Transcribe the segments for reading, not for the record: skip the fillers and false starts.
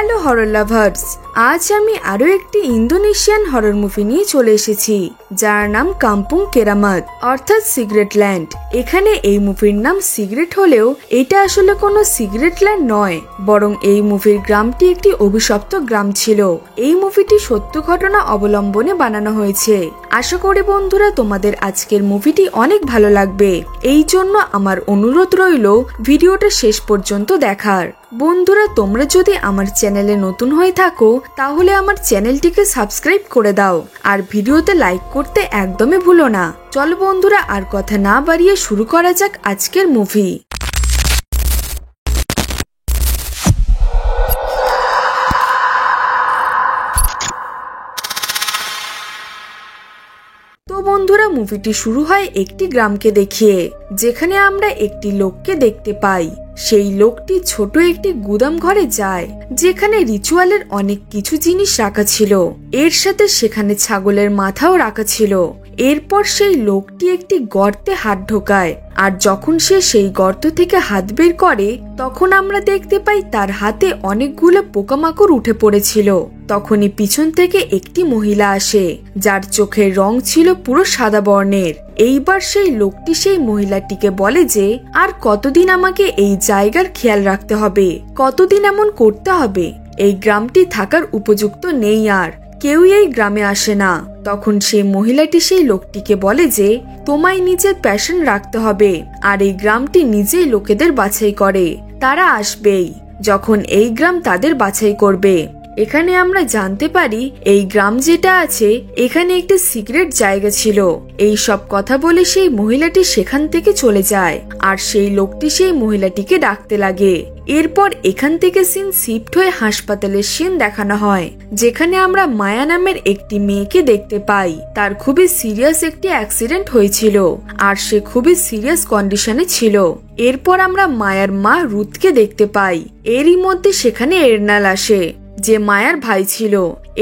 Hello horror lovers, আজ আমি আরো একটি ইন্দোনেশিয়ান হরর মুভি নিয়ে চলে এসেছি যার নাম কাম্পুং কেরামত অর্থাৎ সিগারেট ল্যান্ড। এখানে এই মুভির নাম সিগারেট হলেও এটা আসলে কোনো সিগারেট ল্যান্ড নয়, বরং এই মুভির গ্রামটি একটি অভিশপ্ত গ্রাম ছিল। এই মুভিটি সত্য ঘটনা অবলম্বনে বানানো হয়েছে। আশা করি বন্ধুরা তোমাদের আজকের মুভিটি অনেক ভালো লাগবে, এই জন্য আমার অনুরোধ রইল ভিডিওটা শেষ পর্যন্ত দেখার। বন্ধুরা তোমরা যদি আমার চ্যানেলে নতুন হয়ে থাকো তাহলে আমার চ্যানেলটিকে সাবস্ক্রাইব করে দাও আর ভিডিওতে লাইক করতে একদমই ভুলো না। চলো বন্ধুরা আর কথা না বাড়িয়ে শুরু করা যাক আজকের মুভি। তো বন্ধুরা মুভিটি শুরু হয় একটি গ্রামকে দেখিয়ে, যেখানে আমরা একটি লোককে দেখতে পাই। সেই লোকটি ছোট একটি গুদাম ঘরে যায়, যেখানে রিচুয়ালের অনেক কিছু জিনিস রাখা ছিল, এর সাথে সেখানে ছাগলের মাথাও রাখা ছিল। এরপর সেই লোকটি একটি গর্তে হাত ঢোকায়, আর যখন সে সেই গর্ত থেকে হাত বের করে তখন আমরা দেখতে পাই তার হাতে অনেকগুলো পোকামাকড় উঠে পড়েছিল। তখনই পিছন থেকে একটি মহিলা আসে, যার চোখের রং ছিল পুরো সাদা বর্ণের। এইবার সেই লোকটি সেই মহিলাটিকে বলে যে আর কতদিন আমাকে এই জায়গার খেয়াল রাখতে হবে, কতদিন এমন করতে হবে, এই গ্রামটি থাকার উপযুক্ত নেই, আর কেউই এই গ্রামে আসে না। তখন সেই মহিলাটি সেই লোকটিকে বলে যে তোমায় নিজের প্যাশন রাখতে হবে, আর এই গ্রামটি নিজেই লোকেদের বাছাই করে, তারা আসবেই যখন এই গ্রাম তাদের বাছাই করবে। এখানে আমরা জানতে পারি এই গ্রাম যেটা আছে এখানে একটি সিক্রেট জায়গা ছিল। এই সব কথা বলে সেই মহিলাটি সেখান থেকে চলে যায়, আর সেই লোকটি সেই মহিলাটিকে ডাকতে লাগে। এরপর এখান থেকে সিন শিফট হয়ে হাসপাতালের সিন দেখানো হয়, যেখানে আমরা মায়া নামের একটি মেয়েকে দেখতে পাই। তার খুবই সিরিয়াস একটি অ্যাক্সিডেন্ট হয়েছিল, আর সে খুবই সিরিয়াস কন্ডিশনে ছিল। এরপর আমরা মায়ার মা রুথকে দেখতে পাই। এরই মধ্যে সেখানে এরনাল আসে, যে মায়ার ভাই ছিল,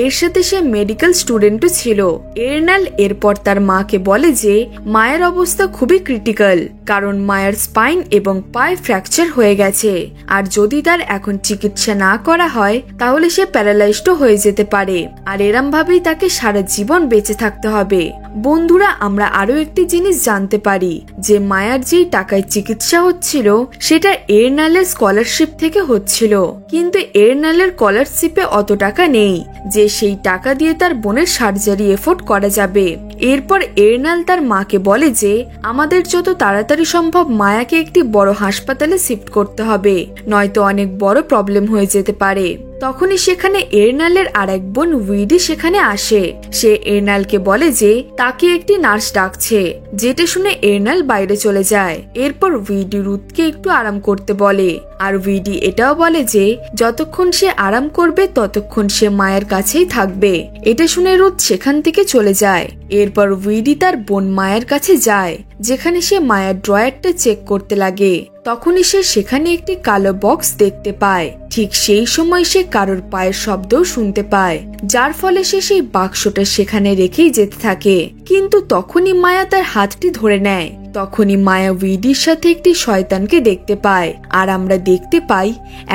এর সাথে সে মেডিকেল স্টুডেন্টও ছিল। এরনাল এরপর তার মাকে বলে যে মায়ের অবস্থা খুবই ক্রিটিক্যাল, কারণ মায়ের স্পাইন এবং পায়ে ফ্র্যাকচার হয়ে গেছে, আর যদি তার এখন চিকিৎসা না করা হয় তাহলে সে প্যারালাইজড হয়ে যেতে পারে, আর এরম ভাবেই তাকে সারা জীবন বেঁচে থাকতে হবে। বন্ধুরা আমরা আরো একটি জিনিস জানতে পারি যে মায়ার যেই টাকায় চিকিৎসা হচ্ছিল সেটা এরনালের স্কলারশিপ থেকে হচ্ছিল, কিন্তু এরনালের স্কলারশিপে অত টাকা নেই যে সেই টাকা দিয়ে তার বোনের সার্জারি এফোর্ড করা যাবে। এরপর এরনাল তার মাকে বলে যে আমাদের যত তাড়াতাড়ি সম্ভব মায়াকে একটি বড় হাসপাতালে শিফট করতে হবে, নয়তো অনেক বড় প্রবলেম হয়ে যেতে পারে। তখনই সেখানে এরনালের আর এক বোন উইডি সেখানে আসে। সে এরনালকে বলে যে তাকে একটি নার্স ডাকছে, যেটা শুনে এরনাল বাইরে চলে যায়। এরপর উইডি রুথকে একটু আরাম করতে বলে, আর উইডি এটাও বলে যে যতক্ষণ সে আরাম করবে ততক্ষণ সে মায়ের কাছেই থাকবে। এটা শুনে রুথ সেখান থেকে চলে যায়। এরপর উইডি তার বোন মায়ের কাছে যায়, যেখানে সে মায়ের ড্রয়ারটা চেক করতে লাগে। তখনই সে সেখানে একটি কালো বক্স দেখতে পায়। ঠিক সেই সময় সে কারোর পায়ের শব্দও শুনতে পায়, যার ফলে সে সেই বাক্সটা সেখানে রেখেই যেতে থাকে। কিন্তু তখনই মায়া তার হাতটি ধরে নেয়। তখনই মায়া উইডির সাথে একটি শয়তানকে দেখতে পায়, আর আমরা দেখতে পাই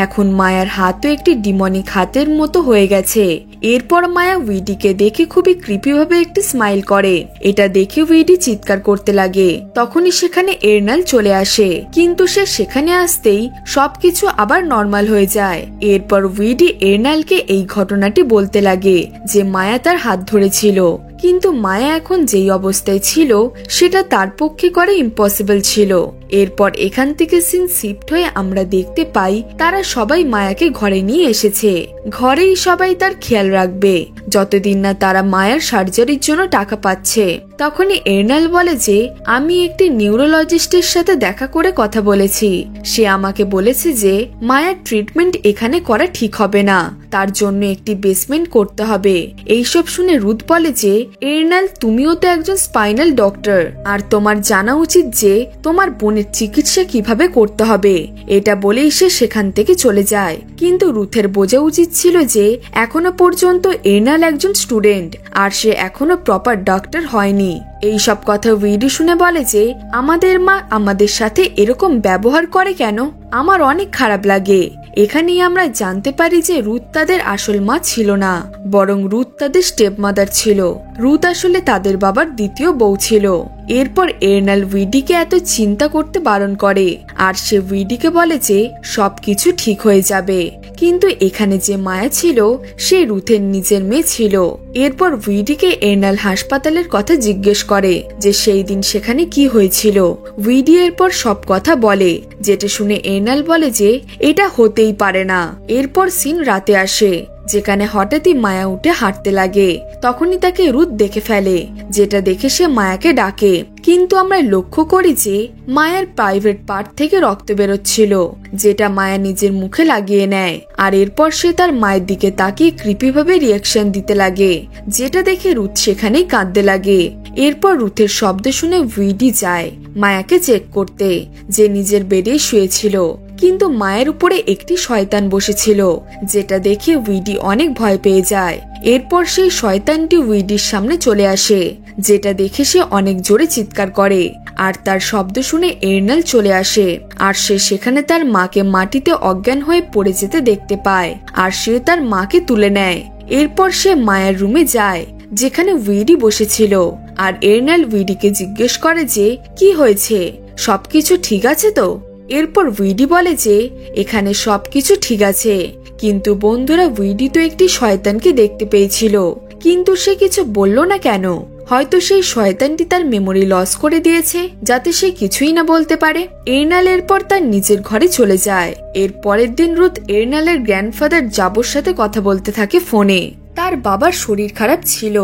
এখন মায়ার হাতও একটি ডিমনিক হাতের মতো হয়ে গেছে। এরপর মায়া উইডিকে দেখে খুবই ক্রিপি ভাবে একটি স্মাইল করে। এটা দেখে উইডি চিৎকার করতে লাগে। তখনই সেখানে এরনাল চলে আসে, কিন্তু সে সেখানে আসতেই সবকিছু আবার নর্মাল হয়ে যায়। এরপর উইডি এরনালকে এই ঘটনাটি বলতে লাগে যে মায়া তার হাত ধরেছিল, কিন্তু মায়া এখন যেই অবস্থায় ছিল সেটা তার পক্ষে করা ইম্পসিবল ছিল। এরপর এখান থেকে সিন শিফট হয়ে আমরা দেখতে পাই তারা সবাই মায়াকে ঘরে নিয়ে এসেছে। ঘরেই সবাই তার খেয়াল রাখবে যতদিন না তারা মায়ার সার্জারির জন্য টাকা পাচ্ছে। তখনই এরনাল বলে যে আমি একটি নিউরোলজিস্টের সাথে দেখা করে কথা বলেছি, সে আমাকে বলেছে যে মায়ার ট্রিটমেন্ট এখানে করা ঠিক হবে না, তার জন্য একটি বেসমেন্ট করতে হবে। এইসব শুনে রুথ বলে যে এরনাল তুমিও তো একজন স্পাইনাল ডক্টর, আর তোমার জানা উচিত যে তোমার বোনের চিকিৎসা কিভাবে করতে হবে। এটা বলেই সে সেখান থেকে চলে যায়। কিন্তু রুথের বোঝা উচিত ছিল যে এখনো পর্যন্ত এরনাল একজন স্টুডেন্ট, আর সে এখনো প্রপার ডক্টর হয়নি। এই সব কথা উইডি শুনে বলে যে আমাদের মা আমাদের সাথে এরকম ব্যবহার করে কেন, আমার অনেক খারাপ লাগে। এখানেই আমরা জানতে পারি যে রুথ তাদের আসল মা ছিল না, বরং রুথ তাদের স্টেপ মাদার ছিল। রুথ আসলে তাদের বাবার দ্বিতীয় বউ ছিল। এরপর এর্নাল উইডিকে এত চিন্তা করতে বারণ করে, আর সে উইডিকে বলে যে সবকিছু ঠিক হয়ে যাবে। কিন্তু এখানে যে মায়া ছিল সে রুথের নিজের মেয়ে ছিল। এরপর উইডিকে এর্নাল হাসপাতালের কথা জিজ্ঞেস করে যে সেই দিন সেখানে কি হয়েছিল। উইডি এরপর সব কথা বলে, যেটা শুনে এর্নাল বলে যে এটা হতেই পারে না। এরপর সিন রাতে আসে, যেখানে হঠাৎই মায়া উঠে হাঁটতে লাগে। তখনই তাকে রুথ দেখে ফেলে, যেটা দেখে সে মায়াকে ডাকে। কিন্তু আমরা লক্ষ্য করি যে মায়ার প্রাইভেট পার্ট থেকে রক্ত বেরোচ্ছিল, যেটা মায়া নিজের মুখে লাগিয়ে নেয়। আর এরপর সে তার মায়ের দিকে তাকিয়ে ক্রিপি ভাবে রিয়াকশন দিতে লাগে, যেটা দেখে রুথ সেখানেই কাঁদতে লাগে। এরপর রুথের শব্দ শুনে উইডি যায় মায়াকে চেক করতে, যে নিজের বেডেই শুয়েছিল। কিন্তু মায়ের উপরে একটি শয়তান বসেছিল, যেটা দেখে উইডি অনেক ভয় পেয়ে যায়। এরপর সেই শয়তানটি উইডির সামনে চলে আসে, যেটা দেখে সে অনেক জোরে চিৎকার করে। আর তার শব্দ শুনে এর্নাল চলে আসে, আর সে সেখানে তার মাকে মাটিতে অজ্ঞান হয়ে পড়ে যেতে দেখতে পায়, আর সে তার মাকে তুলে নেয়। এরপর সে মায়ের রুমে যায়, যেখানে উইডি বসেছিল। আর এর্নাল উইডিকে জিজ্ঞেস করে যে কি হয়েছে, সবকিছু ঠিক আছে তো? এরপর উইডি বলে যে এখানে সবকিছু ঠিক আছে, কিন্তু বন্ধুরা উইডি তো একটি শয়তানকে দেখতে পেয়েছিল, কিন্তু সে কিছু বলল না কেন? হয়তো সেই শয়তানটি তার মেমোরি লস করে দিয়েছে, যাতে সে কিছুই না বলতে পারে। এর্নাল এরপর তার নিজের ঘরে চলে যায়। এর পরের দিন রুথ এর্নালের গ্র্যান্ডফাদার জাবোর সাথে কথা বলতে থাকে ফোনে। তার বাবার শরীর খারাপ ছিল,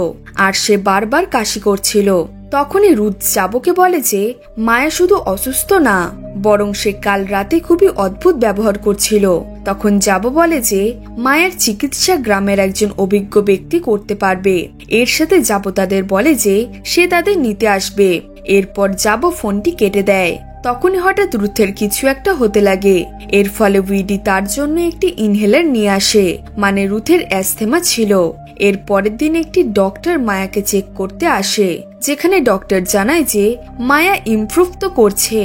আর সে বারবার কাশি করছিল। তখনই রুথ জাবোকে বলে যে মায়া শুধু অসুস্থ না, বরং সে কাল রাতে খুবই অদ্ভুত ব্যবহার করছিল। তখন জাবো বলে যে মায়ের চিকিৎসা গ্রামের একজন অভিজ্ঞ ব্যক্তি করতে পারবে। এর সাথে জাবো তাদের বলে যে সে তাদের নিতে আসবে। এরপর জাবো ফোনটি কেটে দেয়। তখনই হঠাৎ রুথের কিছু একটা হতে লাগে। এর ফলে উইডি তার জন্য একটি ইনহেলার নিয়ে আসে, মানে রুথের অ্যাস্থেমা ছিল। এর পরের দিন একটি ডক্টর মায়াকে চেক করতে আসে, যেখানে ডক্টর জানায় যে মায়া ইমপ্রুভ তো করছে,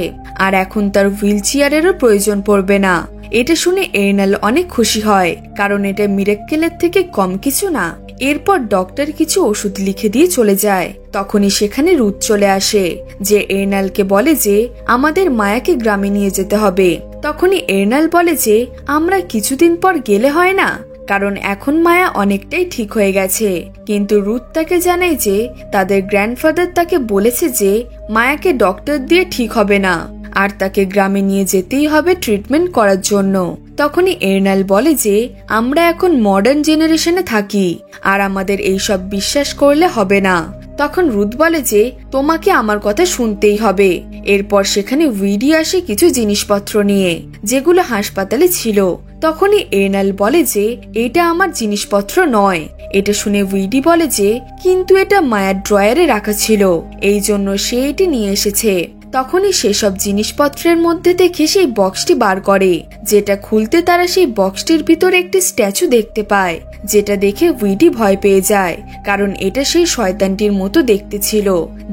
আর এখন তার হুইল চেয়ারেরও প্রয়োজন পড়বে না। এটা শুনে এর্নাল অনেক খুশি হয়, কারণ এটা মিরাক্কেলের থেকে কম কিছু না। এরপর ডক্টর কিছু ওষুধ লিখে দিয়ে চলে যায়। তখনই সেখানে রুথ চলে আসে, যে এর্নালকে বলে যে আমাদের মায়াকে গ্রামে নিয়ে যেতে হবে। তখনই এর্নাল বলে যে আমরা কিছুদিন পর গেলে হয় না, কারণ এখন মায়া অনেকটাই ঠিক হয়ে গেছে। কিন্তু রুথ তাকে জানায় যে তাদের গ্র্যান্ডফাদার তাকে বলেছে যে মায়াকে ডক্টর দিয়ে ঠিক হবে না, আর তাকে গ্রামে নিয়ে যেতেই হবে ট্রিটমেন্ট করার জন্য। তখনই এর্নাল বলে যে আমরা এখন মডার্ন জেনারেশনে থাকি, আর আমাদের এইসব বিশ্বাস করলে হবে না। তখন রুথ বলে যে তোমাকে আমার কথা শুনতেই হবে। এরপর সেখানে উইডি আসে কিছু জিনিসপত্র নিয়ে, যেগুলো হাসপাতালে ছিল। তখনই এর্নাল বলে যে এটা আমার জিনিসপত্র নয়। এটা শুনে উইডি বলে যে কিন্তু এটা মায়ের ড্রয়ারে রাখা ছিল, এই জন্য সে এটি নিয়ে এসেছে। তখনই সেসব জিনিসপত্রের মধ্যে থেকে সেই বক্সটি বার করে, যেটা খুলতে তারা সেই বক্সটির ভিতরে একটি স্ট্যাচু দেখতে পায়, যেটা দেখে উইডি ভয় পেয়ে যায়, কারণ এটা সেই শয়তানটির মতো দেখতে ছিল,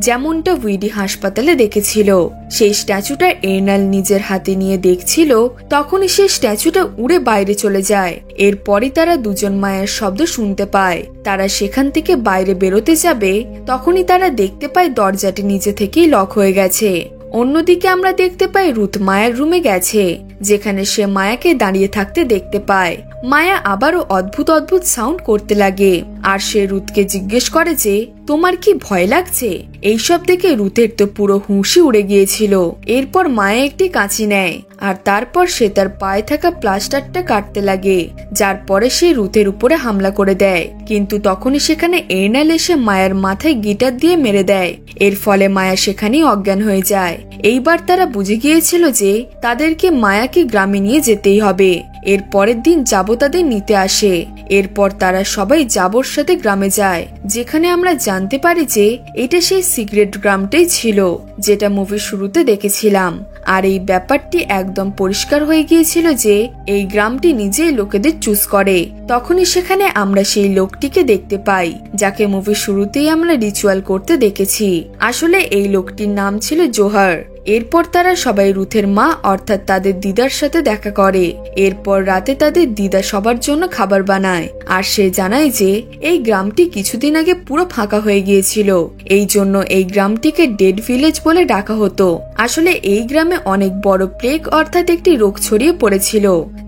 যেমনটা উইডি হাসপাতালে দেখেছিল। সেই স্ট্যাচুটা এর্নাল নিজের হাতে নিয়ে দেখছিল। তখনই সেই স্ট্যাচুটা উড়ে বাইরে চলে যায়। এরপরই তারা দুজন মায়ের শব্দ শুনতে পায়। তারা সেখান থেকে বাইরে বেরোতে যাবে, তখনই তারা দেখতে পায় দরজাটি নিজে থেকেই লক হয়ে গেছে। অন্যদিকে আমরা দেখতে পাই রুথ মায়ের রুমে গেছে, যেখানে সে মায়াকে দাঁড়িয়ে থাকতে দেখতে পায়। মায়া আবারও অদ্ভুত অদ্ভুত সাউন্ড করতে লাগে, আর সে রুথকে জিজ্ঞেস করে যে তোমার কি ভয় লাগছে? এইসব দেখে রুথের তো পুরো হুঁশি উড়ে গিয়েছিল। এরপর মায়া একটি কাঁচি নেয়, আর তারপর সে তার পায়ে থাকা প্লাস্টারটা কাটতে লাগে, যার পরে সে রুথের উপরে হামলা করে দেয়। কিন্তু তখনই সেখানে এর্নাল এসে মায়ের মাথায় গিটার দিয়ে মেরে দেয়। এর ফলে মায়া সেখানেই অজ্ঞান হয়ে যায়। এইবার তারা বুঝে গিয়েছিল যে তাদেরকে মায়াকে গ্রামে নিয়ে যেতেই হবে। এর পরের দিন জাবো তাদের নিতে আসে। এরপর তারা সবাই জাবোর সাথে গ্রামে যায়, যেখানে আমরা জানতে পারি যে এটা সেই সিক্রেট গ্রামটাই ছিল, যেটা মুভির শুরুতে দেখেছিলাম। আর এই ব্যাপারটি একদম পরিষ্কার হয়ে গিয়েছিল যে এই গ্রামটি নিজেই লোকেদের চুজ করে। তখনই সেখানে আমরা সেই লোকটিকে দেখতে পাই, যাকে মুভির শুরুতেই আমরা রিচুয়াল করতে দেখেছি। আসলে এই লোকটির নাম ছিল জোহার। এরপর তারা সবাই রুথের মা অর্থাৎ তাদের দিদার সাথে দেখা করে। এরপর রাতে তাদের দিদা সবার জন্য খাবার বানায় আর সে জানায় যে এই গ্রামটি কিছুদিন আগে পুরো ফাঁকা হয়ে গিয়েছিল, এই জন্য এই গ্রামটিকে ডেড ভিলেজ বলে ডাকা হতো। আসলে এই গ্রামে অনেক বড় প্লেগ অর্থাৎ একটি রোগ ছড়িয়ে পড়েছিল,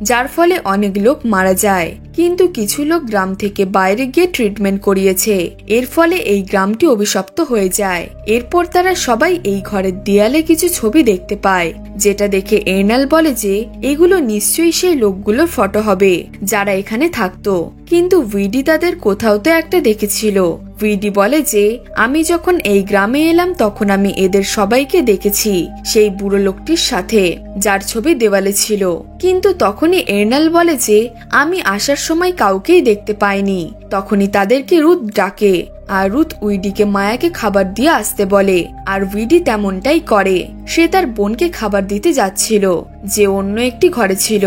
যার ফলে অনেক লোক মারা যায়, কিন্তু কিছু লোক গ্রাম থেকে বাইরে গিয়ে ট্রিটমেন্ট করিয়েছে, এর ফলে এই গ্রামটি অভিশপ্ত হয়ে যায়। এরপর তারা সবাই এই ঘরের দেয়ালে কিছু ছবি দেখতে পায়, যেটা দেখে এর্নাল বলে যে এগুলো নিশ্চয়ই সেই লোকগুলোর ফটো হবে যারা এখানে থাকতো, কিন্তু উইডি তাদের কোথাও তো একটা দেখেছিল। উইডি বলে যে আমি যখন এই গ্রামে এলাম তখন আমি এদের সবাইকে দেখেছি সেই বুড়ো লোকটির সাথে যার ছবি দেওয়ালে ছিল, কিন্তু তখনই এর্নাল বলে যে আমি আসার সময় কাউকেই দেখতে পাইনি। তখনই তাদেরকে রুথ ডাকে আর রুথ উইডিকে মায়াকে খাবার দিয়ে আসতে বলে, আর উইডি তেমনটাই করে। সে তার বোনকে খাবার দিতে যাচ্ছিল যে অন্য একটি ঘরে ছিল।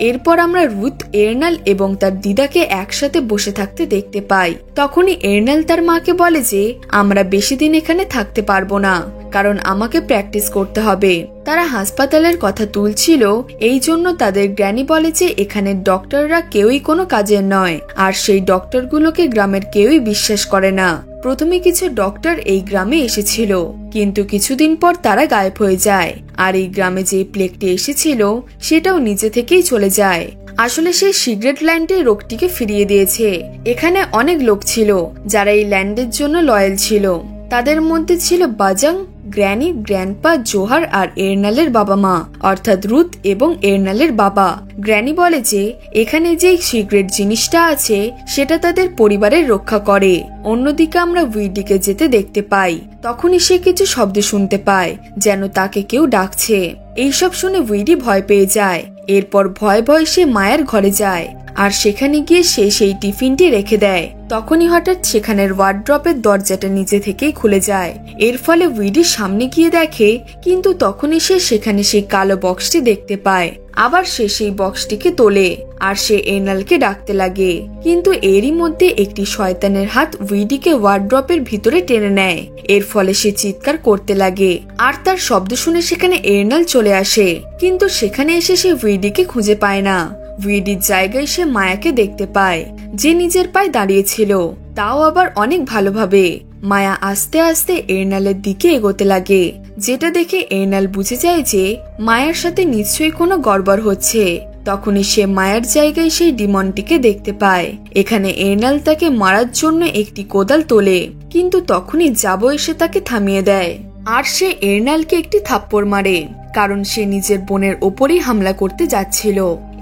এরপর আমরা রুথ, এর্নাল এবং তার দিদাকে একসাথে বসে থাকতে দেখতে পাই। তখনই এর্নাল তার মাকে বলে যে আমরা বেশি দিন এখানে থাকতে পারবো না, কারণ আমাকে প্র্যাকটিস করতে হবে। তারা হাসপাতালের কথা তুলছিল, এই জন্য তাদের গ্র্যানি বলে যে এখানের ডক্টররা কেউই কোনো কাজের নয়, আর সেই ডক্টরগুলোকে গ্রামের কেউই বিশ্বাস করে না। প্রথমে কিছু ডক্টর এই গ্রামে এসেছিল, কিন্তু কিছুদিন পর তারা গায়েব হয়ে যায়, আর এই গ্রামে যে প্লেগটি এসেছিল সেটাও নিজে থেকেই চলে যায়। আসলে সেই সিগারেট ল্যান্ডে রোগটিকে ফিরিয়ে দিয়েছে। এখানে অনেক লোক ছিল যারা এই ল্যান্ডের জন্য লয়াল ছিল। তাদের মধ্যে ছিল বাজাং, গ্র্যানি, গ্র্যান্ডপা, জোহার আর এর্নালের বাবা মা অর্থাৎ রুথ এবং এর্নালের বাবা। গ্র্যানি বলে যে এখানে যে সিক্রেট জিনিসটা আছে সেটা তাদের পরিবারের রক্ষা করে। অন্যদিকে আমরা উইডিকে যেতে দেখতে পাই, তখনই সে কিছু শব্দ শুনতে পায় যেন তাকে কেউ ডাকছে। এইসব শুনে উইডি ভয় পেয়ে যায়। এরপর ভয় ভয় সে মায়ের ঘরে যায় আর সেখানে গিয়ে সে সেই টিফিনটি রেখে দেয়। তখনই হঠাৎ সেখানের ওয়ার্ড্রপের দরজাটা নিজে থেকেই খুলে যায়। এর ফলে উইডি সামনে গিয়ে দেখে, কিন্তু তখনই সে সেখানে সেই কালো বক্সটি দেখতে পায়। আবার সে সেই বক্সটিকে তোলে আর সে এর্নালকে ডাকতে লাগে, কিন্তু এরই মধ্যে একটি শয়তানের হাত উইডিকে ওয়ার্ড্রপের ভিতরে টেনে নেয়। এর ফলে সে চিৎকার করতে লাগে আর তার শব্দ শুনে সেখানে এর্নাল চলে আসে, কিন্তু সেখানে এসে সে উইডিকে খুঁজে পায় না। উইডির জায়গায় সে মায়াকে দেখতে পায়, যে নিজের পায়ে দাঁড়িয়েছিল, তাও আবার অনেক ভালোভাবে। মায়া আস্তে আস্তে এর্নালের দিকে এগোতে লাগে, যেটা দেখে এর্নাল বুঝে যায় যে মায়ার সাথে নিশ্চয়ই কোনো গড়বড় হচ্ছে। তখনই সে মায়ের জায়গায় সেই ডিমনটিকে দেখতে পায়। এখানে এর্নাল তাকে মারার জন্য একটি কোদাল তোলে, কিন্তু তখনই জাবো এসে তাকে থামিয়ে দেয় আর সে এর্নালকে একটি থাপ্পড় মারে, কারণ সে নিজের বোনের ওপরেই হামলা করতে যাচ্ছিল।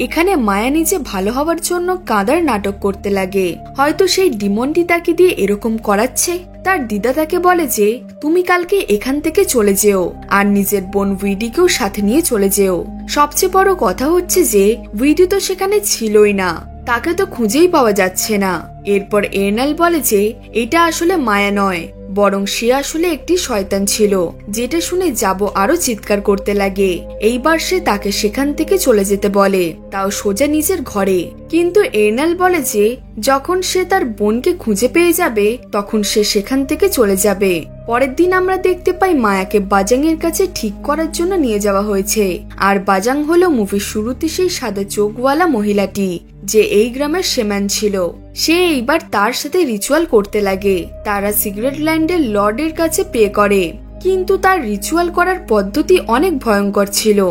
এখানে মায়া নিজে ভালো হওয়ার জন্য কাঁদার নাটক করতে লাগে, হয়তো সেই ডিমনটি তাকে দিয়ে এরকম করাচ্ছে। তার দিদা তাকে বলে যে তুমি কালকে এখান থেকে চলে যেও আর নিজের বোন উইডিকেও সাথে নিয়ে চলে যেও। সবচেয়ে বড় কথা হচ্ছে যে উইডি তো সেখানে ছিলই না, তাকে তো খুঁজেই পাওয়া যাচ্ছে না। এরপর এর্নাল বলে যে এটা আসলে মায়া নয়, বরং সে আসলে একটি শয়তান ছিল, যেটা শুনে যাবো আরো চিৎকার করতে লাগে। এইবার সে তাকে সেখান থেকে চলে যেতে বলে, তাও সোজা নিজের ঘরে। কিন্তু এর্নাল বলে যে যখন সে তার বোনকে খুঁজে পেয়ে যাবে তখন সে সেখান থেকে চলে যাবে। পরের দিন আমরা দেখতে পাই মায়াকে বাজাং এর কাছে ঠিক করার জন্য নিয়ে যাওয়া হয়েছে, আর বাজাং হলো মুভির শুরুতে সেই সাদা চোখওয়ালা মহিলাটি যে এই গ্রামের শেমান ছিল। সে এইবার তার সাথে রিচুয়াল করতে লাগে। তারা সিগারেট ল্যান্ডের লর্ডের কাছে পে করে, কিন্তু তার রিচুয়াল করার পদ্ধতি অনেক ভয়ঙ্কর ছিল।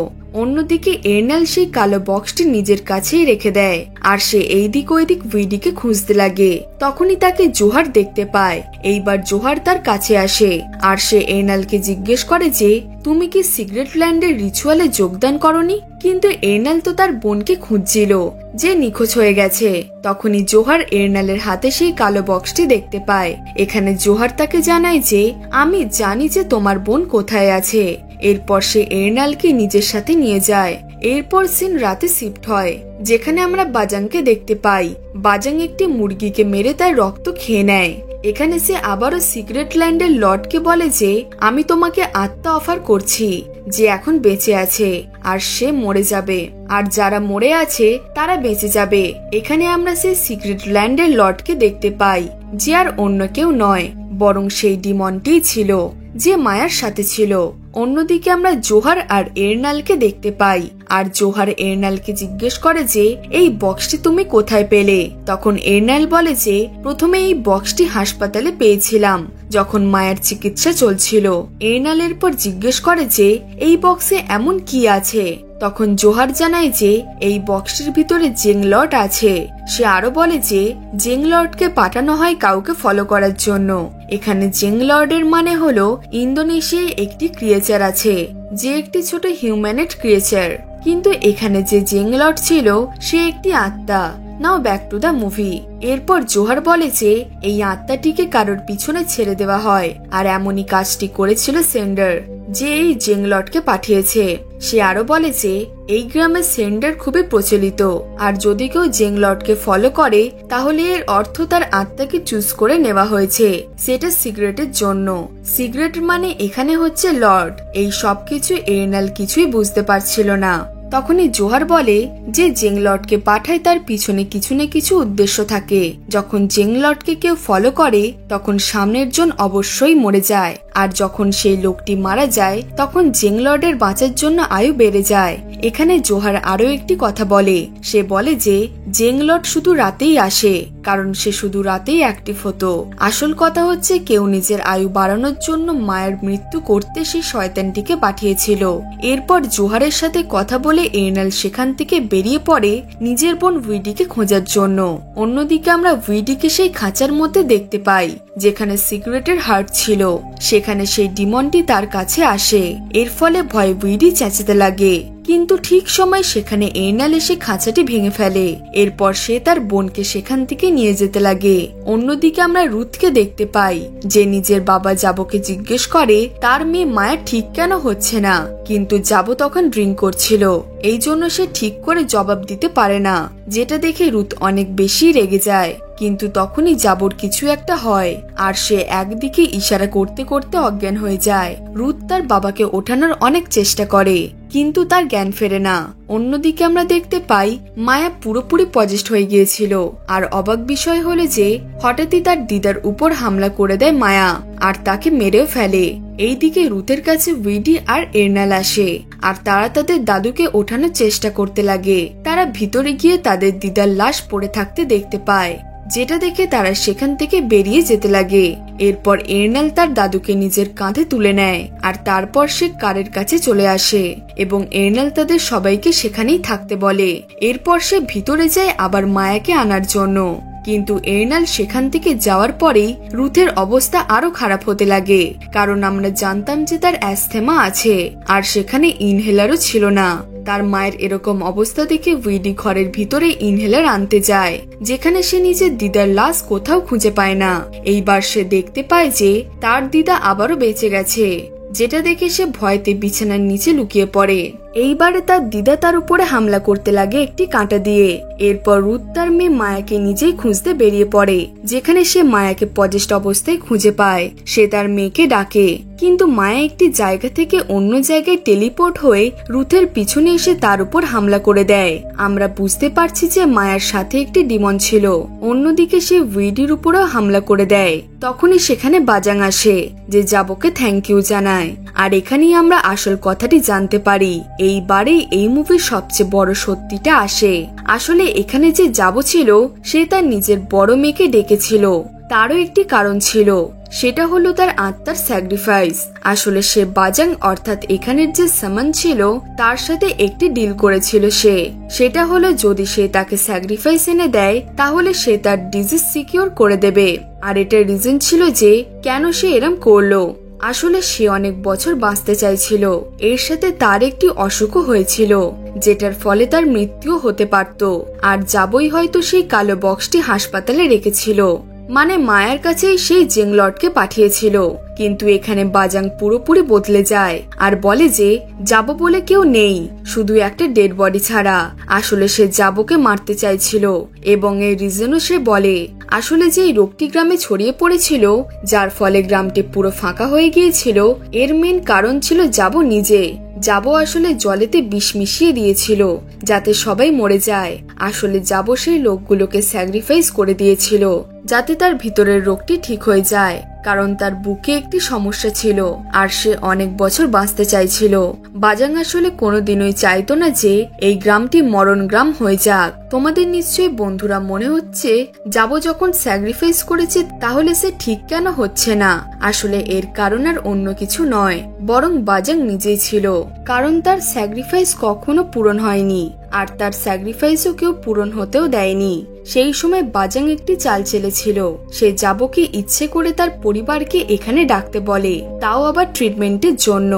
অন্যদিকে এর্নাল সেই কালো বক্সটি নিজের কাছেই রেখে দেয় আর সে এইদিক ওইদিক উইডিকে খুঁজতে লাগে। তখনই তাকে জোহার দেখতে পায়। এইবার জোহার তার কাছে আসে আর সে এর্নালকে জিজ্ঞেস করে যে তুমি কি সিগারেট ল্যান্ডের রিচুয়ালে যোগদান করনি? কিন্তু এর্নাল তো তার বোনকে খুঁজছিল যে নিখোঁজ হয়ে গেছে। তখনই জোহার এর্নালের হাতে সেই কালো বক্সটি দেখতে পায়। এখানে জোহার তাকে জানায় যে আমি জানি যে তোমার বোন কোথায় আছে। এরপর সে এর্নালকে নিজের সাথে নিয়ে যায়। এরপর সিন রাতে শিফট হয়, যেখানে আমরা বাজাংকে দেখতে পাই। বাজাং একটি মুরগিকে মেরে তার রক্ত খেয়ে নেয়। এখানে সে আবারও সিক্রেট ল্যান্ডের লর্ডকে বলে যে আমি তোমাকে আত্মা অফার করছি যে এখন বেঁচে আছে আর সে মরে যাবে, আর যারা মরে আছে তারা বেঁচে যাবে। এখানে আমরা সেই সিক্রেট ল্যান্ডের লর্ডকে দেখতে পাই, যে আর অন্য কেউ নয় বরং সেই ডিমনটিই ছিল যে মায়ার সাথে ছিল। অন্যদিকে আমরা জোহার আর এরনালকে দেখতে পাই। আর জোহার এরনালকে জিজ্ঞেস করে যে এই বক্সটি তুমি কোথায় পেলে। তখন এরনাল বলে যে প্রথমে এই বক্সটি হাসপাতালে পেয়েছিলাম যখন মায়ের চিকিৎসা চলছিল। এরনাল এরপর জিজ্ঞেস করে যে এই বক্সে এমন কি আছে। তখন জোহার জানায় যে এই বক্সটির ভিতরে জেংলট আছে। সে আরো বলে যে জেংলটকে পাঠানো হয় কাউকে ফলো করার জন্য। এখানে জেংলর্ডের মানে হলো ইন্দোনেশিয়ায় একটি ক্রিয়েচার আছে যে একটি ছোট হিউম্যানেড ক্রিয়েচার, কিন্তু এখানে যে জেংলট ছিল সে একটি আত্মা। নাও ব্যাক টু দ্য মুভি। এরপর জোহার বলে যে এই আত্মাটিকে কারোর পিছনে ছেড়ে দেওয়া হয় আর এমনই কাজটি করেছিল সেন্ডার যে এই জেংলটকে পাঠিয়েছে। সে আরো বলে যে এই গ্রামে সেন্ডার খুবই প্রচলিত আর যদি কেউ জেংলটকে ফলো করে তাহলে এর অর্থ তার আত্মাকে চুজ করে নেওয়া হয়েছে, সেটা সিগারেটের জন্য। সিগারেট মানে এখানে হচ্ছে লর্ড। এই সবকিছু এরনাল কিছুই বুঝতে পারছিল না। তখনই জোহার বলে যে জেংলটকে পাঠায় তার পিছনে কিছু না কিছু উদ্দেশ্য থাকে। যখন জেংলটকে কেউ ফলো করে তখন সামনের জন অবশ্যই মরে যায়, আর যখন সেই লোকটি মারা যায় তখন জেংলর্ডের বাঁচার জন্য আয়ু বেড়ে যায়। এখানে জোহার আরো একটি কথা বলে। সে বলে যে জেংলর্ড শুধু রাতেই আসে কারণ সে শুধু রাতেই অ্যাক্টিভ হতো। আসল কথা হচ্ছে কেউ নিজের আয়ু বাড়ানোর জন্য মায়ের মৃত্যু করতে সেই শয়তানটিকে পাঠিয়েছিল। এরপর জোহারের সাথে কথা বলে এরনাল সেখান থেকে বেরিয়ে পড়ে নিজের বোন উইডিকে খোঁজার জন্য। অন্যদিকে আমরা উইডিকে সেই খাঁচার মধ্যে দেখতে পাই যেখানে সিগারেটের হার্ট ছিল। সেখানে সেই ডিমনটি তার কাছে আসে। এর ফলে ভয়ে উইডি চেঁচাতে লাগে, কিন্তু ঠিক সময় সেখানে এরনাল এসে খাঁচাটি ভেঙে ফেলে। এরপর সে তার বোনকে সেখান থেকে নিয়ে যেতে লাগে। অন্যদিকে আমরা রুথকে দেখতে পাই যে নিজের বাবা জাবোকে জিজ্ঞেস করে তার মেয়ে মায়া ঠিক কেন হচ্ছে না, কিন্তু জাবো তখন ড্রিঙ্ক করছিল, এই জন্য সে ঠিক করে জবাব দিতে পারে না, যেটা দেখে রুথ অনেক বেশি রেগে যায়। কিন্তু তখনই জাবোর কিছু একটা হয় আর সে একদিকে ইশারা করতে করতে অজ্ঞান হয়ে যায়। রুথ তার বাবাকে ওঠানোর অনেক চেষ্টা করে কিন্তু তার জ্ঞান ফেরে না। অন্যদিকে আমরা দেখতে পাই মায়া পুরোপুরি পজেস্ট হয়ে গিয়েছিল। আর অবাক বিষয় হলো যে হঠাৎই তার দিদার উপর হামলা করে দেয় মায়া আর তাকে মেরেও ফেলে। এইদিকে রুথের কাছে উইডি আর এরনাল আসে আর তারা তাদের দাদুকে ওঠানোর চেষ্টা করতে লাগে। তারা ভিতরে গিয়ে তাদের দিদার লাশ পড়ে থাকতে দেখতে পায়, যেটা দেখে তারা সেখান থেকে বেরিয়ে যেতে লাগে। এরপর এরনাল তার দাদুকে নিজের কাঁধে তুলে নেয় আর তারপর সে কারের কাছে চলে আসে এবং এরনাল তাদের সবাইকে সেখানেই থাকতে বলে। এরপর সে ভিতরে যায় আবার মায়াকে আনার জন্য, কিন্তু এরনাল সেখান থেকে যাওয়ার পরেই রুথের অবস্থা আরো খারাপ হতে লাগে, কারণ আমরা জানতাম যে তার অ্যাস্থেমা আছে আর সেখানে ইনহেলারও ছিল না। তার মায়ের এরকম অবস্থা দেখে উইডি ঘরের ভিতরে ইনহেলার আনতে যায়, যেখানে সে নিজের দিদার লাশ কোথাও খুঁজে পায় না। এইবার সে দেখতে পায় যে তার দিদা আবারও বেঁচে গেছে, যেটা দেখে সে ভয়তে বিছানার নিচে লুকিয়ে পড়ে। এইবারে তার দিদা তার উপরে হামলা করতে লাগে একটি কাঁটা দিয়ে। এরপর রুথ তার মেয়ে মায়াকে নিজেই খুঁজতে বেরিয়ে পড়ে, যেখানে সে মায়াকে পজেস্ট অবস্থায় খুঁজে পায়। সে তার মেয়েকে ডাকে, কিন্তু মায়া একটি জায়গা থেকে অন্য জায়গায় টেলিপোর্ট হয়ে রুথের পিছনে এসে তার উপর হামলা করে দেয়। আমরা বুঝতে পারছি যে মায়ার সাথে একটি ডিমন ছিল। অন্যদিকে সে উইডির উপরেও হামলা করে দেয়। তখনই সেখানে বাজাং আসে যে জাবোকে থ্যাংক ইউ জানায়। আর এখানেই আমরা আসল কথাটি জানতে পারি। এইবারেই এই মুভির সবচেয়ে বড় সত্যিটা আসে। আসলে এখানে যে জাবো ছিল সে তার নিজের বড় মেয়েকে ডেকেছিল, তারও একটি কারণ ছিল, সেটা হলো তার আত্মার স্যাক্রিফাইস। আসলে সে বাজাং অর্থাৎ এখানের যে সামান ছিল তার সাথে একটি ডিল করেছিল সে, সেটা হলো যদি সে তাকে স্যাক্রিফাইস এনে দেয় তাহলে সে তার ডিজিজ সিকিউর করে দেবে। আর এটার রিজন ছিল যে কেন সে এরম করলো। আসলে সে অনেক বছর বাঁচতে চাইছিল, এর সাথে তার একটি অসুখও হয়েছিল যেটার ফলে তার মৃত্যু হতে পারত। আর যাবই হয়তো সেই কালো বক্সটি হাসপাতালে রেখেছিল, মানে মায়ের কাছেই সেই জেংলটকে পাঠিয়েছিল। কিন্তু এখানে বাজাং পুরোপুরি বদলে যায় আর বলে যে জাবো বলে কেউ নেই, শুধু একটা ডেড বডি ছাড়া। আসলে সে জাবোকে মারতে চাইছিল এবং এর রিজনও সে বলে। আসলে যে রোগটি গ্রামে ছড়িয়ে পড়েছিল যার ফলে গ্রামটি পুরো ফাঁকা হয়ে গিয়েছিল, এর মেন কারণ ছিল জাবো নিজে। জাবো আসলে জলেতে বিষ মিশিয়ে দিয়েছিল যাতে সবাই মরে যায়। আসলে জাবো সেই লোকগুলোকে স্যাক্রিফাইস করে দিয়েছিল যাতে তার ভিতরের রোগটি ঠিক হয়ে যায়, কারণ তার বুকে একটি সমস্যা ছিল আর সে অনেক বছর বাঁচতে চাইছিল। বাজাং আসলে কোনোদিনই চাইতো না যে এই গ্রামটি মরণ গ্রাম হয়ে যাক। তোমাদের নিশ্চয়ই বন্ধুরা মনে হচ্ছে যাবো যখন স্যাক্রিফাইস করেছে তাহলে সে ঠিক কেন হচ্ছে না। আসলে এর কারণ আর অন্য কিছু নয়, বরং বাজাং নিজেই ছিল। কারণ তার স্যাক্রিফাইস কখনো পূরণ হয়নি আর তার স্যাক্রিফাইসও কেউ পূরণ হতেও দেয়নি। সেই সময় বাজাং একটি চাল ছেলে ছিল। সে যাবোকে ইচ্ছে করে তার পরিবারকে এখানে ডাকতে বলে, তাও আবার ট্রিটমেন্টের জন্য।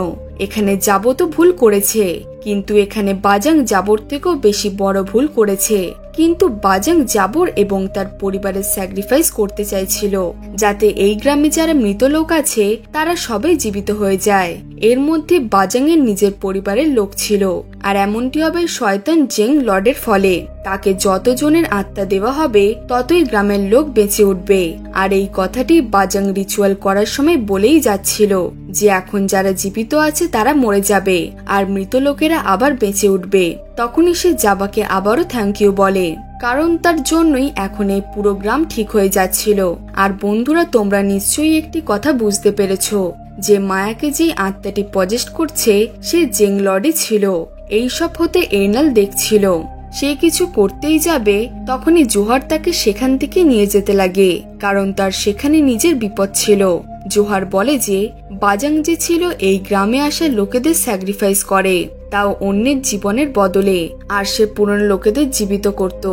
এখানে যাবো তো ভুল করেছে, কিন্তু এখানে বাজাং যাবোর থেকেও বেশি বড় ভুল করেছে। কিন্তু বাজাং যাবোর এবং তার পরিবারের স্যাক্রিফাইস করতে চাইছিল যাতে এই গ্রামে যারা মৃত লোক আছে তারা সবাই জীবিত হয়ে যায়। এর মধ্যে বাজাং এর নিজের পরিবারের লোক ছিল। আর এমনটি হবে শয়তান জেং লর্ডের ফলে। তাকে যতজনের আত্মা দেওয়া হবে ততই গ্রামের লোক বেঁচে উঠবে। আর এই কথাটি বাজাং রিচুয়াল করার সময় বলেই যাচ্ছিল যে এখন যারা জীবিত আছে তারা মরে যাবে আর মৃত লোকেরা আবার বেঁচে উঠবে। তখনই সে জাবাকে আবারও থ্যাংক ইউ বলে, কারণ তার জন্যই এখন এই পুরো গ্রাম ঠিক হয়ে যাচ্ছিল। আর বন্ধুরা, তোমরা নিশ্চয়ই একটি কথা বুঝতে পেরেছো যে মায়াকে যে আত্মাটি পজেস্ট করছে সে জেং লর্ডই ছিল। এইসব হতে এর্নাল দেখছিল। সে কিছু করতেই যাবে তখনই জোহার তাকে সেখান থেকে নিয়ে যেতে লাগে, কারণ তার সেখানে নিজের বিপদ ছিল। জোহার বলে যে বাজাং যে ছিল এই গ্রামে আসা লোকেদের স্যাক্রিফাইস করে, তাও অন্যের জীবনের বদলে। আর সে পুরনো লোকেদের জীবিত করত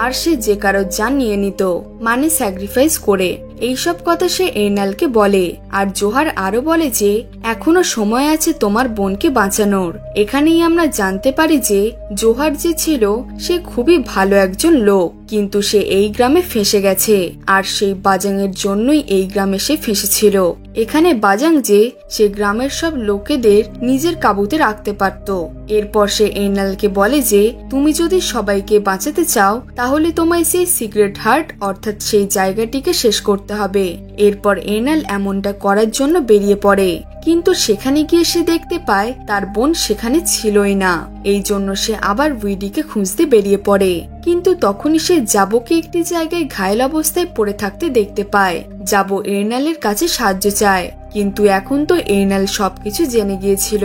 আর সে যে কারো জান নিয়ে নিত, মানে স্যাক্রিফাইস করে। এইসব কথা সে এর্নালকে বলে। আর জোহার আরো বলে যে এখনো সময় আছে তোমার বোনকে বাঁচানোর। এখানেই আমরা জানতে পারি যে জোহার যে ছিল সে খুবই ভালো একজন লোক, কিন্তু সে এই গ্রামে ফেঁসে গেছে আর সেই বাজাং এর জন্যই এই গ্রামে সে ফেঁসেছিল। এখানে বাজাং যে সে গ্রামের সব লোকেদের নিজের কাবুতে রাখতে পারত। এরপর সে এর্নালকে বলে যে তুমি যদি সবাইকে বাঁচাতে চাও তাহলে তোমায় সেই সিক্রেট হার্ট অর্থাৎ সেই জায়গাটিকে শেষ করতে হবে। এরপর এর্নাল এমনটা করার জন্য বেরিয়ে পড়ে, কিন্তু সেখানে গিয়ে সে দেখতে পায় তার বোন সেখানে ছিলই না। এই জন্য সে আবার উইডিকে খুঁজতে বেরিয়ে পড়ে, কিন্তু তখনই সে জাবোকে একটি জায়গায় ঘায়েল অবস্থায় পড়ে থাকতে দেখতে পায়। জাবো এর্নালের কাছে সাহায্য চায়, কিন্তু এখন তো এর্নাল সবকিছু জেনে গিয়েছিল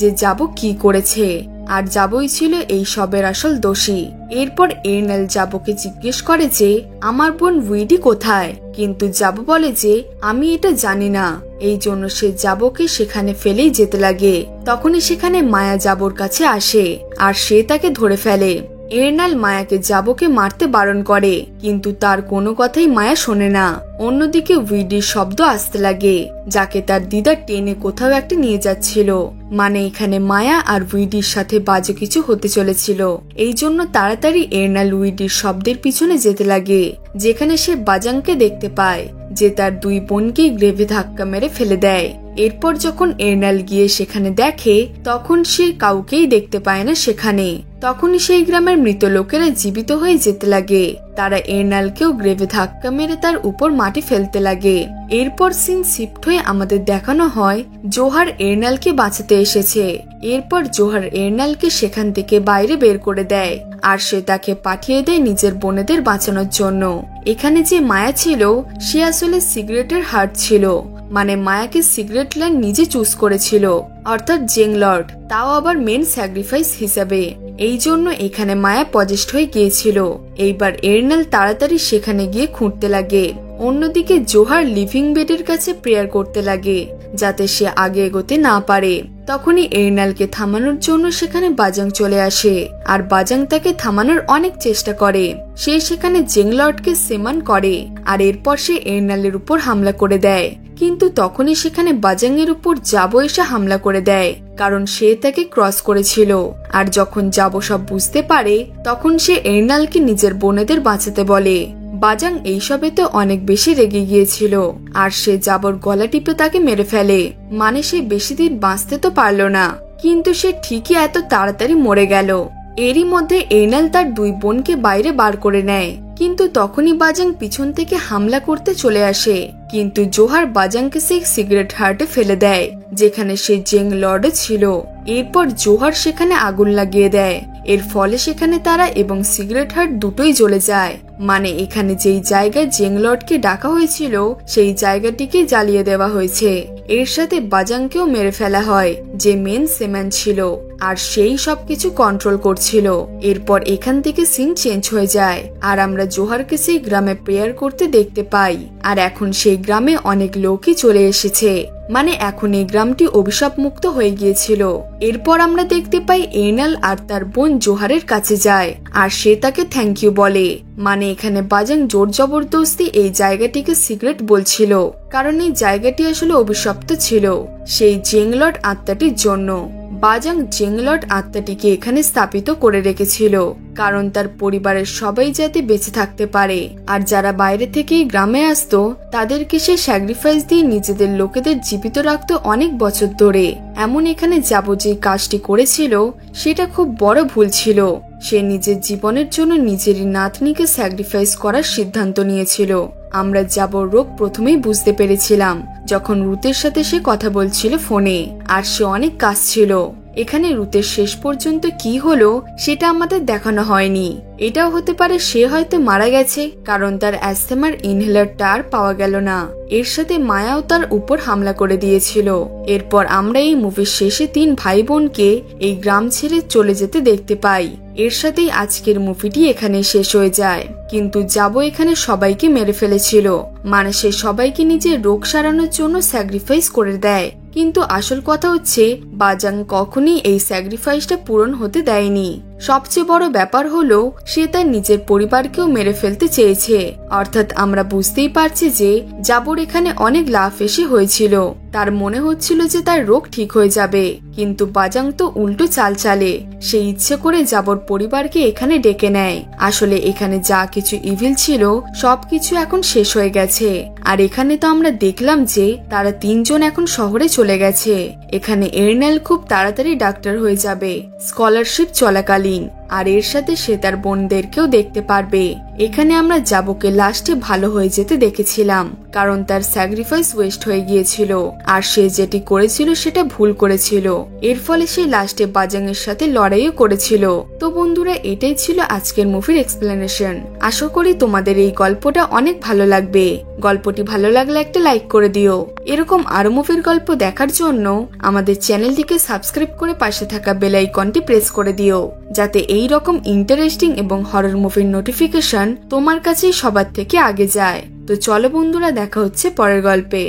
যে জাবো কি করেছে, আর জাবোই ছিল এই সবের আসল দোষী। এরপর এর্নাল জাবোকে জিজ্ঞেস করে যে আমার বোন উইডি কোথায়, কিন্তু জাবো বলে যে আমি এটা জানি না। এই জন্য সে জাবোকে সেখানে ফেলেই যেতে লাগে। তখনই সেখানে মায়া জাবোর কাছে আসে আর সে তাকে ধরে ফেলে। এর্নাল মায়াকে জাবোকে মারতে বারণ করে, কিন্তু তার কোনো কথাই মায়া শোনে না। অন্যদিকে উইডির শব্দ আসতে লাগে, যাকে তার দিদা টেনে কোথাও একটা নিয়ে যাচ্ছিল। মানে এখানে মায়া আর উইডির সাথে বাজে কিছু হতে চলেছিল। এই জন্য তাড়াতাড়ি এর্নাল উইডির শব্দের পিছনে যেতে লাগে, যেখানে সে বাজাংকে দেখতে পায় যে তার দুই বোনকেই গ্রেভে ধাক্কা মেরে ফেলে দেয়। এরপর যখন এর্নাল গিয়ে সেখানে দেখে তখন সে কাউকেই দেখতে পায় না সেখানে। তখনই সেই গ্রামের মৃত লোকেরা জীবিত হয়ে যেতে লাগে। তারা এর্নালকেও গ্রেভে ধাক্কা মেরে তার উপর মাটি ফেলতে লাগে। এরপর সিন শিফট হয়ে আমাদের দেখানো হয় জোহার এর্নালকে বাঁচাতে এসেছে। এরপর জোহার এর্নালকে সেখান থেকে বাইরে বের করে দেয় আর সে তাকে পাঠিয়ে দেয় নিজের বোনেদের বাঁচানোর জন্য। এখানে যে মায়া ছিল সে আসলে সিগারেটের হার্ট ছিল, মানে মায়াকে সিগারেট ল্যান্ড নিজে চুজ করেছিল, অর্থাৎ জেং লর্ড, তাও আবার মেন স্যাক্রিফাইস হিসাবে। এই জন্য এখানে মায়া পজেস্ট হয়ে গিয়েছিল। এইবার এর্নাল তাড়াতাড়ি সেখানে গিয়ে খুঁড়তে লাগে। অন্যদিকে জোহার লিভিং বেডের কাছে প্রেয়ার করতে লাগে যাতে সে আগে এগোতে না পারে। তখনই এর্নালকে থামানোর জন্য সেখানে বাজাং চলে আসে আর বাজাং তাকে থামানোর অনেক চেষ্টা করে। সে সেখানে জেং লর্ডকে সেমান করে আর এরপর সে এর্নালের উপর হামলা করে দেয়, কিন্তু তখনই সেখানে বাজাং এর উপর জাবো এসে হামলা করে দেয়, কারণ সে তাকে ক্রস করেছিল। আর যখন জাবো সব বুঝতে পারে তখন সে এর্নালকে নিজের বোনেদের বাঁচাতে বলে। বাজাং এইসবে তো অনেক বেশি রেগে গিয়েছিল আর সে জাবোর গলা টিপে তাকে মেরে ফেলে। মানে সে বেশি দিন বাঁচতে তো পারল না, কিন্তু সে ঠিকই এত তাড়াতাড়ি মরে গেল। এরই মধ্যে এর্নাল তার দুই বোনকে বাইরে বার করে নেয়, কিন্তু তখনই বাজাং পিছন থেকে হামলা করতে চলে আসে, কিন্তু জোহার বাজাংকে সেই সিগারেট হার্টে ফেলে দেয় যেখানে সে জেং লর্ডে ছিল। এরপর জোহার সেখানে আগুন লাগিয়ে দেয় এর ফলে সেখানে তারা এবং সিগারেট হাট দুটোই জ্বলে যায়। মানে এখানে যেই জায়গায় জেংলটকে ডাকা হয়েছিল সেই জায়গাটিকে জ্বালিয়ে দেওয়া হয়েছে। এর সাথে বাজাংকেও মেরে ফেলা হয়, যে মেন সেম্যান ছিল, আর সেই সবকিছু কন্ট্রোল করছিল। এরপর এখান থেকে সিন চেঞ্জ হয়ে যায় আর আমরা জোহারকে সেই গ্রামে প্রেয়ার করতে দেখতে পাই। আর এখন সেই গ্রামে অনেক লোকই চলে এসেছে, মানে এখন এই গ্রামটি অভিশাপ মুক্ত হয়ে গিয়েছিল। এরপর আমরা দেখতে পাই এর্নাল আর তার বোন জোহারের কাছে যায় আর সে তাকে থ্যাংক ইউ বলে। মানে এখানে বাজাং জোর জবরদস্তি এই জায়গাটিকে সিক্রেট বলছিল, কারণ এই জায়গাটি আসলে অভিশপ্ত ছিল সেই জেংলট আত্মাটির জন্য। বাজাং জেংলট আত্মাটিকে এখানে স্থাপিত করে রেখেছিল কারণ তার পরিবারের সবাই যাতে বেঁচে থাকতে পারে, আর যারা বাইরে থেকে গ্রামে আসতো তাদেরকে সে স্যাক্রিফাইস দিয়ে নিজেদের লোকেদের জীবিত রাখতো অনেক বছর ধরে। এমন এখানে যাব যে কাজটি করেছিল সেটা খুব বড় ভুল ছিল। সে নিজের জীবনের জন্য নিজেরই নাতনিকে স্যাক্রিফাইস করার সিদ্ধান্ত নিয়েছিল। আমরা যাবর রোগ প্রথমেই বুঝতে পেরেছিলাম যখন রুতের সাথে সে কথা বলছিল ফোনে, আর সে অনেক কাঁদছিল। এখানে রুতের শেষ পর্যন্ত কি হলো সেটা আমাদের দেখানো হয়নি। এটাও হতে পারে সে হয়তো মারা গেছে, কারণ তার অ্যাস্থমার ইনহেলারটা আর পাওয়া গেল না। এর সাথে মায়াও তার উপর হামলা করে দিয়েছিল। এরপর আমরা এই মুভির শেষে 3 ভাই বোনকে এই গ্রাম ছেড়ে চলে যেতে দেখতে পাই। এর সাথেই আজকের মুভিটি এখানে শেষ হয়ে যায়। কিন্তু যাবো এখানে সবাইকে মেরে ফেলেছিল, মানে সে সবাইকে নিজের রোগ সারানোর জন্য স্যাক্রিফাইস করে দেয়। কিন্তু আসল কথা হচ্ছে বাজাং কখনই এই স্যাক্রিফাইসটা পূরণ হতে দেয়নি। সবচেয়ে বড় ব্যাপার হলো সে তার নিজের পরিবারকেও মেরে ফেলতে চেয়েছে। অর্থাৎ আমরা বুঝতেই পারছি যে জাবর এখানে অনেক লাভ এসে হয়েছিল। তার মনে হচ্ছিল যে তার রোগ ঠিক হয়ে যাবে, কিন্তু বাজাং তো উল্টো চাল চালে। সে ইচ্ছে করে জাবর পরিবারকে এখানে ডেকে নেয়। আসলে এখানে যা কিছু ইভিল ছিল সবকিছু এখন শেষ হয়ে গেছে। আর এখানে তো আমরা দেখলাম যে তারা 3 জন এখন শহরে চলে গেছে। এখানে এর্নাল খুব তাড়াতাড়ি ডাক্তার হয়ে যাবে স্কলারশিপ চলাকালীন, আর এর সাথে সে তার বোনদেরকেও দেখতে পারবে। এখানে আমরা জাবকে লাস্টে ভালো হয়ে যেতে দেখেছিলাম, কারণ তার স্যাক্রিফাইস ওয়েস্ট হয়ে গিয়েছিল আর সে যেটি করেছিল সেটা ভুল করেছিল। এর ফলে সে লাস্টে বাজাং এর সাথে লড়াইও করেছিল। তো বন্ধুরা, এটাই ছিল আজকের মুভির এক্সপ্লেনেশন। আশা করি তোমাদের এই গল্পটা অনেক ভালো লাগবে। গল্পটি ভালো লাগলে একটা লাইক করে দিও। এরকম আরো মুভির গল্প দেখার জন্য আমাদের চ্যানেলটিকে সাবস্ক্রাইব করে পাশে থাকা বেল আইকনটি প্রেস করে দিও, যাতে এই রকম ইন্টারেস্টিং এবং হরর মুভির নোটিফিকেশন তোমার কাছেই সবার থেকে আগে যায়। তো চলো বন্ধুরা, দেখা হচ্ছে পরের গল্পে।